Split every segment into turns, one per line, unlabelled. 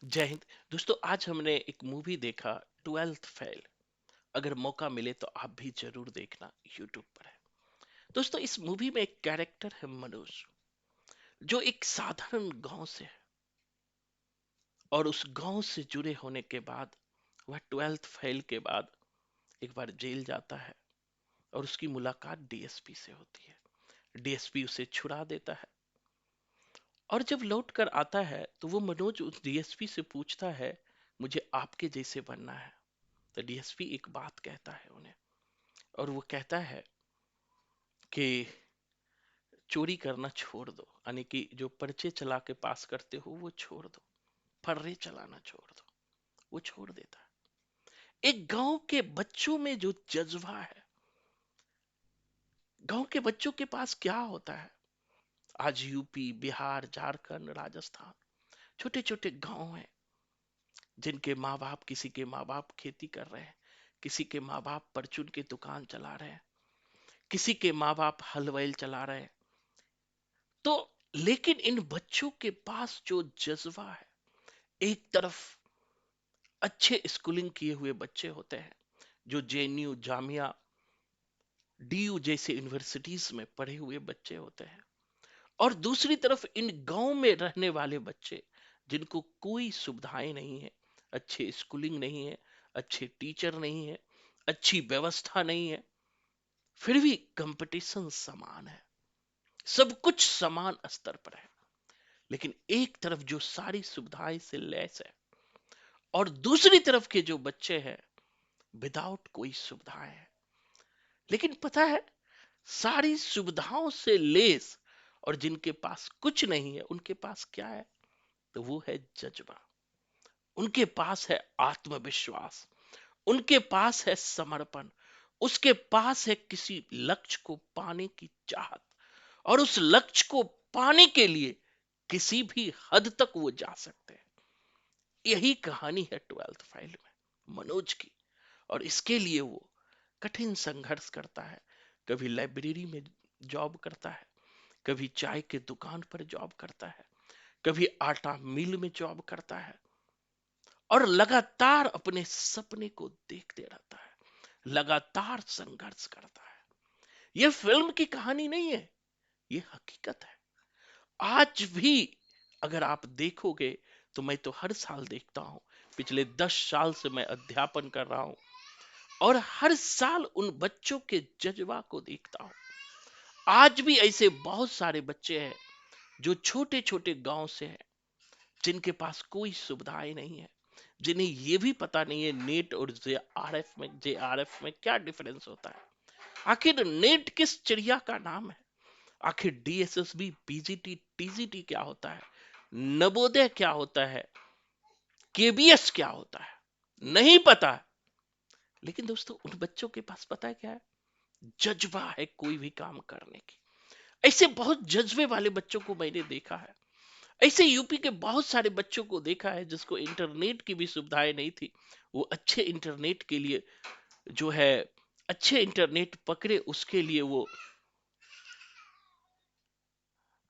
जय हिंद। दोस्तों, आज हमने एक मूवी देखा, ट्वेल्थ फेल। अगर मौका मिले तो आप भी जरूर देखना, यूट्यूब पर है। दोस्तों, इस मूवी में एक कैरेक्टर है मनोज, जो एक साधारण गांव से है और उस गांव से जुड़े होने के बाद वह ट्वेल्थ फेल के बाद एक बार जेल जाता है और उसकी मुलाकात डीएसपी से होती है। डीएसपी उसे छुड़ा देता है और जब लौट कर आता है तो वो मनोज उस डीएसपी से पूछता है, मुझे आपके जैसे बनना है। तो डीएसपी एक बात कहता है उन्हें, और वो कहता है कि चोरी करना छोड़ दो, यानी कि जो पर्चे चला के पास करते हो वो छोड़ दो, फर्रे चलाना छोड़ दो। वो छोड़ देता है। एक गांव के बच्चों में जो जज्बा है, गांव के बच्चों के पास क्या होता है। आज यूपी, बिहार, झारखंड, राजस्थान, छोटे छोटे गांव हैं जिनके माँ बाप, किसी के माँ बाप खेती कर रहे हैं, किसी के माँ बाप परचून की दुकान चला रहे हैं, किसी के माँ बाप हलवैल चला रहे हैं। तो लेकिन इन बच्चों के पास जो जज्बा है, एक तरफ अच्छे स्कूलिंग किए हुए बच्चे होते हैं जो जेएनयू, जामिया, डीयू जैसे यूनिवर्सिटीज में पढ़े हुए बच्चे होते हैं, और दूसरी तरफ इन गांव में रहने वाले बच्चे जिनको कोई सुविधाएं नहीं है, अच्छे स्कूलिंग नहीं है, अच्छे टीचर नहीं है, अच्छी व्यवस्था नहीं है, फिर भी कंपटीशन समान है, सब कुछ समान स्तर पर है। लेकिन एक तरफ जो सारी सुविधाएं से लैस है और दूसरी तरफ के जो बच्चे हैं विदाउट कोई सुविधाएं है। लेकिन पता है, सारी सुविधाओं से लेस और जिनके पास कुछ नहीं है, उनके पास क्या है? तो वो है जज्बा, उनके पास है आत्मविश्वास, उनके पास है समर्पण, उसके पास है किसी लक्ष्य को पाने की चाहत, और उस लक्ष्य को पाने के लिए किसी भी हद तक वो जा सकते हैं। यही कहानी है ट्वेल्थ फेल में मनोज की। और इसके लिए वो कठिन संघर्ष करता है। कभी लाइब्रेरी में जॉब करता है, कभी चाय के दुकान पर जॉब करता है, कभी आटा मिल में जॉब करता है, और लगातार अपने सपने को देखते रहता है, लगातार संघर्ष करता है। यह फिल्म की कहानी नहीं है, यह हकीकत है। आज भी अगर आप देखोगे, तो मैं तो हर साल देखता हूं, पिछले 10 साल से मैं अध्यापन कर रहा हूं, और हर साल उन बच्चों के जज्बा को देखता हूं। आज भी ऐसे बहुत सारे बच्चे हैं जो छोटे छोटे गांव से हैं, जिनके पास कोई सुविधाएं नहीं है, जिन्हें ये भी पता नहीं है नेट और जेआरएफ में क्या डिफरेंस होता है। आखिर नेट किस चिड़िया का नाम है? आखिर डीएसएसबी, पीजीटी, टीजीटी क्या होता है? नवोदय क्या होता है? केबीएस क्या होता है? नहीं पता है। लेकिन दोस्तों, उन बच्चों के पास पता है क्या है? जज्बा है कोई भी काम करने की। ऐसे बहुत जज्बे वाले बच्चों को मैंने देखा है। ऐसे यूपी के बहुत सारे बच्चों को देखा है जिसको इंटरनेट की भी सुविधाएं नहीं थी। वो अच्छे इंटरनेट के लिए जो है, अच्छे इंटरनेट पकड़े, उसके लिए वो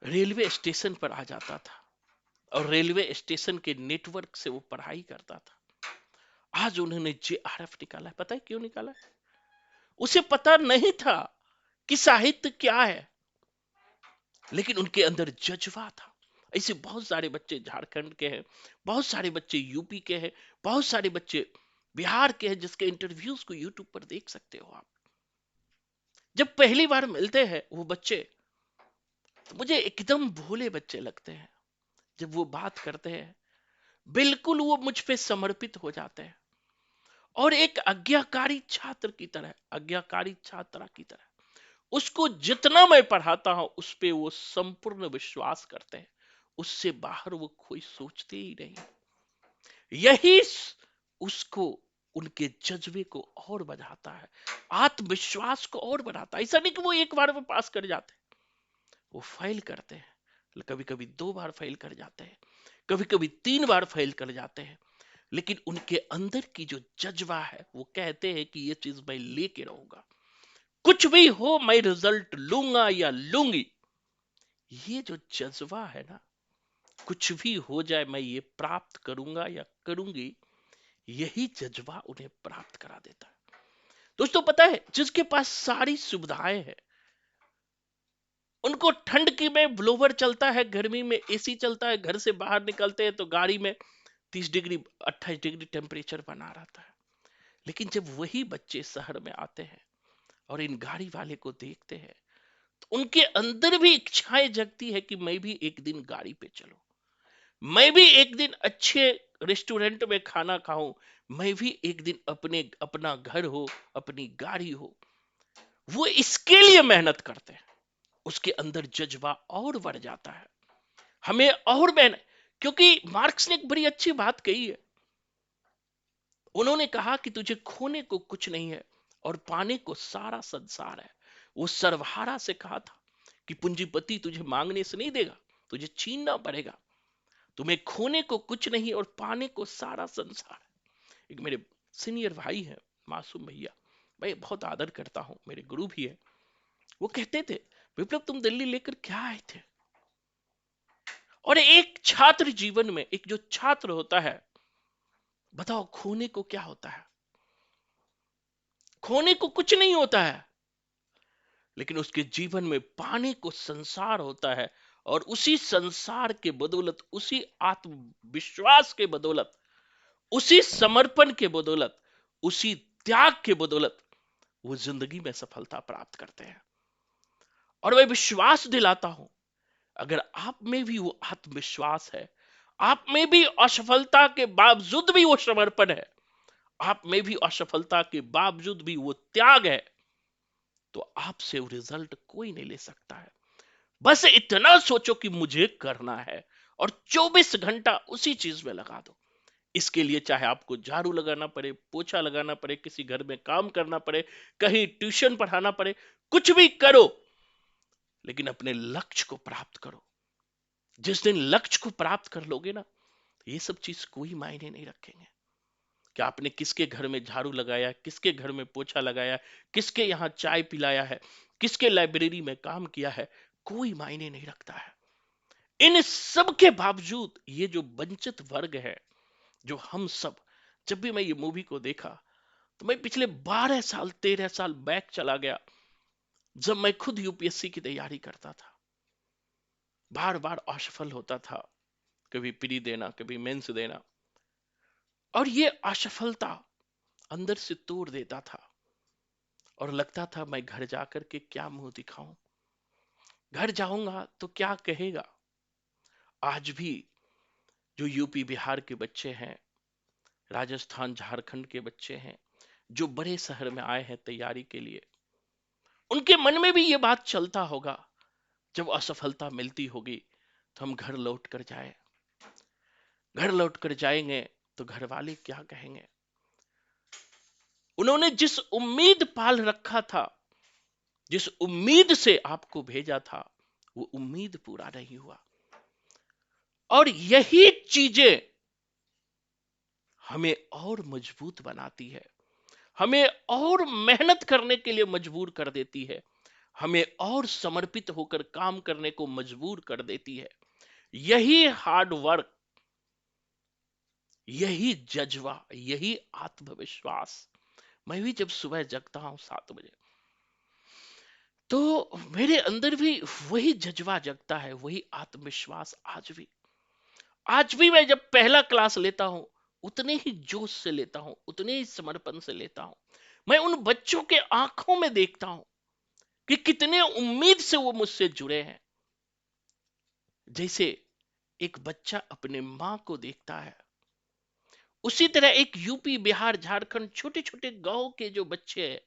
रेलवे स्टेशन पर आ जाता था और रेलवे स्टेशन के नेटवर्क से वो पढ़ाई करता था। आज उन्होंने जेआरएफ निकाला है। पता है क्यों निकाला है? उसे पता नहीं था कि साहित्य क्या है, लेकिन उनके अंदर जज्बा था। ऐसे बहुत सारे बच्चे झारखंड के हैं, बहुत सारे बच्चे यूपी के हैं, बहुत सारे बच्चे बिहार के हैं, जिसके इंटरव्यूज को यूट्यूब पर देख सकते हो आप। जब पहली बार मिलते हैं वो बच्चे, तो मुझे एकदम भोले बच्चे लगते हैं। जब वो बात करते हैं, बिल्कुल वो मुझ पे समर्पित हो जाते हैं, और एक आज्ञाकारी छात्र की तरह, आज्ञाकारी छात्रा की तरह उसको जितना मैं पढ़ाता हूं उस पे वो संपूर्ण विश्वास करते हैं। उससे बाहर वो कोई सोचते ही नहीं। यही उसको, उनके जज्बे को और बढ़ाता है, आत्मविश्वास को और बढ़ाता है। ऐसा नहीं कि वो एक बार में पास कर जाते हैं, वो फेल करते हैं, कभी कभी 2 बार फेल कर जाते हैं, कभी कभी 3 बार फेल कर जाते हैं। लेकिन उनके अंदर की जो जज्बा है, वो कहते हैं कि ये चीज मैं लेके रहूंगा, कुछ भी हो मैं रिजल्ट लूंगा या लूंगी। ये जो जज्बा है ना, कुछ भी हो जाए मैं ये प्राप्त करूंगा या करूंगी, यही जज्बा उन्हें प्राप्त करा देता है। दोस्तों पता है, जिसके पास सारी सुविधाएं हैं, उनको ठंड की में ब्लोवर चलता है, गर्मी में एसी चलता है, घर से बाहर निकलते हैं तो गाड़ी में 30 डिग्री 28 डिग्री टेम्परेचर बना रहता है। लेकिन जब वही बच्चे शहर में आते हैं और इन गाड़ी वाले को देखते हैं, तो उनके अंदर भी इच्छाएं जगती है कि मैं भी एक दिन गाड़ी पे चलूं, मैं भी एक दिन अच्छे रेस्टोरेंट में खाना खाऊं, मैं भी एक दिन अपना घर हो, अपनी गाड़ी हो। वो इसके लिए मेहनत करते हैं, उसके अंदर जज्बा और बढ़ जाता है, हमें और मेहनत। क्योंकि मार्क्स ने एक बड़ी अच्छी बात कही है, उन्होंने कहा कि तुझे खोने को कुछ नहीं है और पाने को सारा संसार है। वो सर्वहारा से कहा था कि पूंजीपति तुझे मांगने से नहीं देगा, तुझे छीनना पड़ेगा। तुम्हें खोने को कुछ नहीं और पाने को सारा संसार है। एक मेरे सीनियर भाई है, मासूम भैया, मैं बहुत आदर करता हूं, मेरे गुरु भी है। वो कहते थे, विप्लव तुम दिल्ली लेकर क्या आए थे? और एक छात्र जीवन में, एक जो छात्र होता है, बताओ खोने को क्या होता है? खोने को कुछ नहीं होता है, लेकिन उसके जीवन में पाने को संसार होता है। और उसी संसार के बदौलत, उसी आत्मविश्वास के बदौलत, उसी समर्पण के बदौलत, उसी त्याग के बदौलत वो जिंदगी में सफलता प्राप्त करते हैं। और मैं विश्वास दिलाता हूं, अगर आप में भी वो आत्मविश्वास है, आप में भी असफलता के बावजूद भी वो समर्पण है, आप में भी असफलता के बावजूद भी वो त्याग है, तो आपसे वो रिजल्ट कोई नहीं ले सकता है। बस इतना सोचो कि मुझे करना है और 24 घंटा उसी चीज में लगा दो। इसके लिए चाहे आपको झाड़ू लगाना पड़े, पोछा लगाना पड़े, किसी घर में काम करना पड़े, कहीं ट्यूशन पढ़ाना पड़े, कुछ भी करो, लेकिन अपने लक्ष्य को प्राप्त करो। जिस दिन लक्ष्य को प्राप्त कर लोगे ना, ये सब चीज कोई मायने नहीं रखेंगे कि आपने किसके घर में झाड़ू लगाया, किसके घर में पोछा लगाया, किसके यहां चाय पिलाया है, किसके लाइब्रेरी में काम किया है, कोई मायने नहीं रखता है। इन सब के बावजूद ये जो वंचित वर्ग है, जो हम सब, जब भी मैं ये मूवी को देखा, तो मैं पिछले 12 साल 13 साल बैक चला गया, जब मैं खुद यूपीएससी की तैयारी करता था, बार बार असफल होता था, कभी प्री देना, कभी मेंस देना, और ये असफलता अंदर से तोड़ देता था। और लगता था मैं घर जाकर के क्या मुंह दिखाऊं, घर जाऊंगा तो क्या कहेगा। आज भी जो यूपी बिहार के बच्चे हैं, राजस्थान झारखंड के बच्चे हैं, जो बड़े शहर में आए हैं तैयारी के लिए, उनके मन में भी ये बात चलता होगा, जब असफलता मिलती होगी तो हम घर लौट कर जाए, घर लौट कर जाएंगे तो घर वाले क्या कहेंगे। उन्होंने जिस उम्मीद पाल रखा था, जिस उम्मीद से आपको भेजा था, वो उम्मीद पूरा नहीं हुआ। और यही चीजें हमें और मजबूत बनाती है, हमें और मेहनत करने के लिए मजबूर कर देती है, हमें और समर्पित होकर काम करने को मजबूर कर देती है। यही हार्ड वर्क, यही जज्बा, यही आत्मविश्वास। मैं भी जब सुबह जगता हूं 7 बजे, तो मेरे अंदर भी वही जज्बा जगता है, वही आत्मविश्वास। आज भी मैं जब पहला क्लास लेता हूं, उतने ही जोश से लेता हूं, उतने ही समर्पण से लेता हूं। मैं उन बच्चों के आंखों में देखता हूं कि कितने उम्मीद से वो मुझसे जुड़े हैं। जैसे एक बच्चा अपने मां को देखता है, उसी तरह एक यूपी बिहार झारखंड छोटे छोटे गांव के जो बच्चे हैं,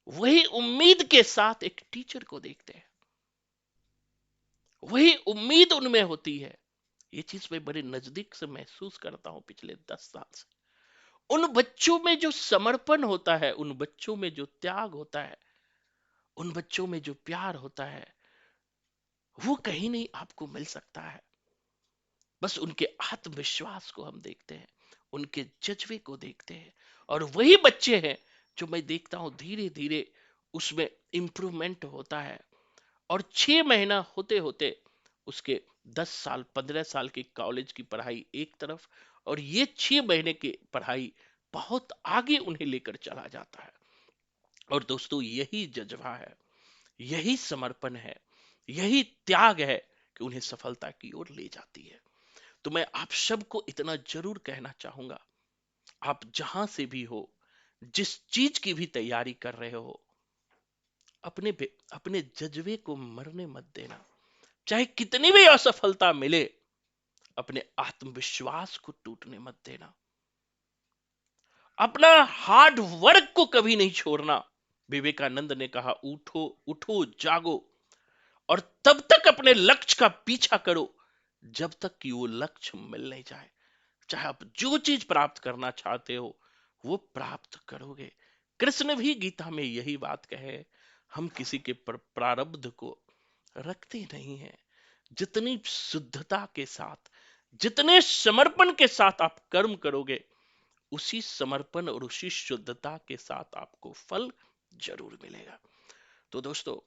वही उम्मीद के साथ एक टीचर को देखते हैं, वही उम्मीद उनमें होती है। ये चीज मैं बड़े नजदीक से महसूस करता हूं पिछले 10 साल से। उन बच्चों में जो समर्पण होता है, उन बच्चों में जो त्याग होता है, उन बच्चों में जो प्यार होता है, वो कहीं नहीं आपको मिल सकता है। बस उनके आत्मविश्वास को हम देखते हैं, उनके जज्बे को देखते हैं, और वही बच्चे हैं जो मैं देखता हूं धीरे धीरे उसमें इंप्रूवमेंट होता है। और 6 महीना होते होते उसके 10 साल 15 साल की कॉलेज की पढ़ाई एक तरफ, और ये 6 महीने की पढ़ाई बहुत आगे उन्हें लेकर चला जाता है। और दोस्तों, यही जज्बा है, यही समर्पण है, यही त्याग है कि उन्हें सफलता की ओर ले जाती है। तो मैं आप सबको इतना जरूर कहना चाहूंगा, आप जहां से भी हो, जिस चीज की भी तैयारी कर रहे हो, अपने जज्बे को मरने मत देना। चाहे कितनी भी असफलता मिले, अपने आत्मविश्वास को टूटने मत देना। अपना हार्ड वर्क को कभी नहीं छोड़ना। विवेकानंद ने कहा, उठो उठो जागो, और तब तक अपने लक्ष्य का पीछा करो जब तक कि वो लक्ष्य मिल नहीं जाए। चाहे आप जो चीज प्राप्त करना चाहते हो वो प्राप्त करोगे। कृष्ण भी गीता में यही बात कहे, हम किसी के प्रारब्ध को रखते नहीं है। जितनी शुद्धता के साथ, जितने समर्पण के साथ आप कर्म करोगे, उसी समर्पण और उसी शुद्धता के साथ आपको फल जरूर मिलेगा। तो दोस्तों,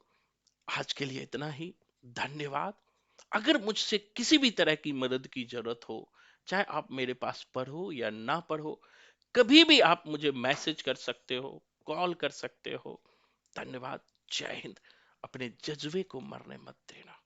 आज के लिए इतना ही। धन्यवाद। अगर मुझसे किसी भी तरह की मदद की जरूरत हो, चाहे आप मेरे पास पढ़ो या ना पढ़ो, कभी भी आप मुझे मैसेज कर सकते हो, कॉल कर सकते हो। धन्यवाद। जय हिंद। अपने जज्बे को मरने मत देना।